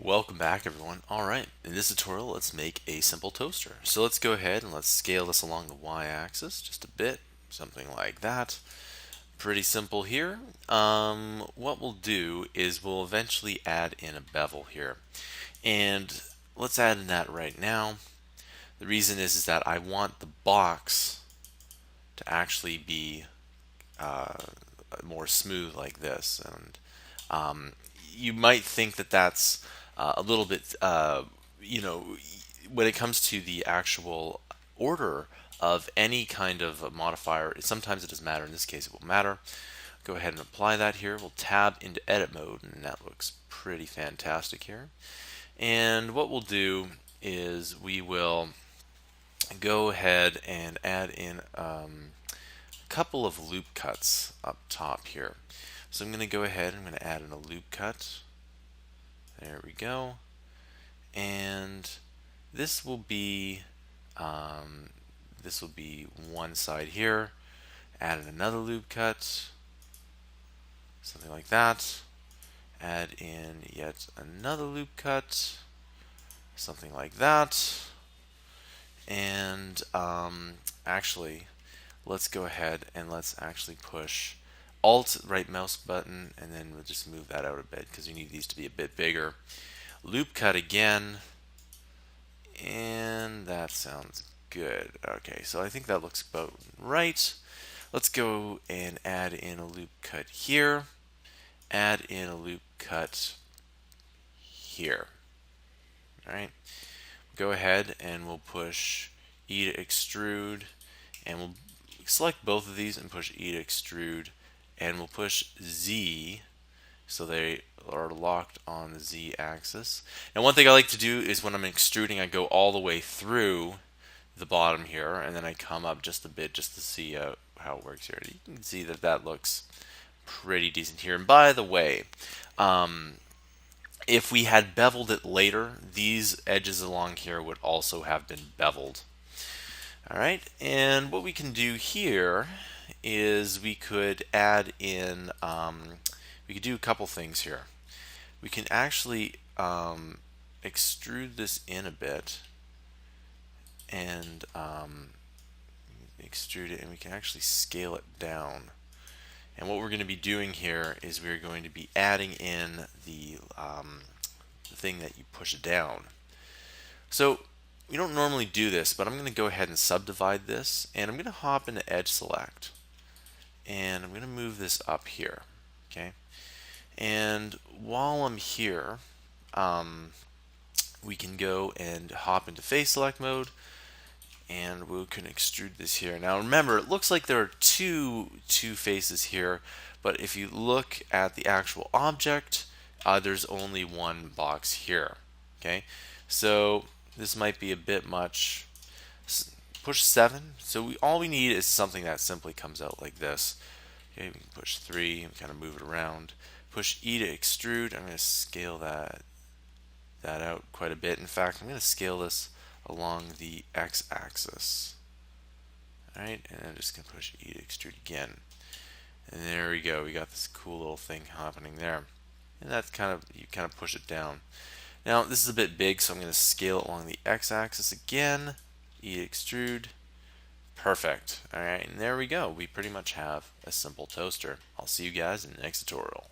Welcome back, everyone. Alright, in this tutorial let's make a simple toaster. So let's go ahead and let's scale this along the y-axis just a bit, something like that. Pretty simple here. What we'll do is we'll eventually add in a bevel here. And let's add in that right now. The reason is that I want the box to actually be more smooth like this. And you might think that that's a little bit, when it comes to the actual order of any kind of modifier, sometimes it doesn't matter. In this case, it will matter. Go ahead and apply that here. We'll tab into edit mode, and that looks pretty fantastic here. And what we'll do is we will go ahead and add in a couple of loop cuts up top here. So I'm going to go ahead, I'm going to add in a loop cut. There we go. And this will be one side here. Add in another loop cut, something like that. Add in yet another loop cut, something like that. And actually, let's go ahead and let's actually push Alt right mouse button, and then we'll just move that out a bit because we need these to be a bit bigger. Loop cut again, and that sounds good. Okay, so I think that looks about right. Let's go and add in a loop cut here, add in a loop cut here. All right, go ahead and we'll push E to extrude, and we'll select both of these and push E to extrude, and we'll push Z so they are locked on the Z axis. And one thing I like to do is when I'm extruding, I go all the way through the bottom here, and then I come up just a bit just to see how it works here. You can see that that looks pretty decent here. And by the way, if we had beveled it later, these edges along here would also have been beveled. All right, and what we can do here is we could add in, we could do a couple things here. We can actually extrude this in a bit and extrude it, and we can actually scale it down. And what we're going to be doing here is we're going to be adding in the thing that you push down. So we don't normally do this, but I'm going to go ahead and subdivide this, and I'm going to hop into Edge Select, and I'm going to move this up here. Okay, and while I'm here, we can go and hop into Face Select mode, and we can extrude this here. Now remember, it looks like there are two faces here, but if you look at the actual object, there's only one box here. Okay, so this might be a bit much. Push 7. So all we need is something that simply comes out like this. Okay, we can push 3 and kind of move it around. Push E to extrude. I'm going to scale that out quite a bit. In fact, I'm going to scale this along the x-axis. All right, and I'm just going to push E to extrude again. And there we go. We got this cool little thing happening there. And that's you kind of push it down. Now this is a bit big, so I'm going to scale it along the x-axis again. E to extrude. Perfect. All right, and there we go. We pretty much have a simple toaster. I'll see you guys in the next tutorial.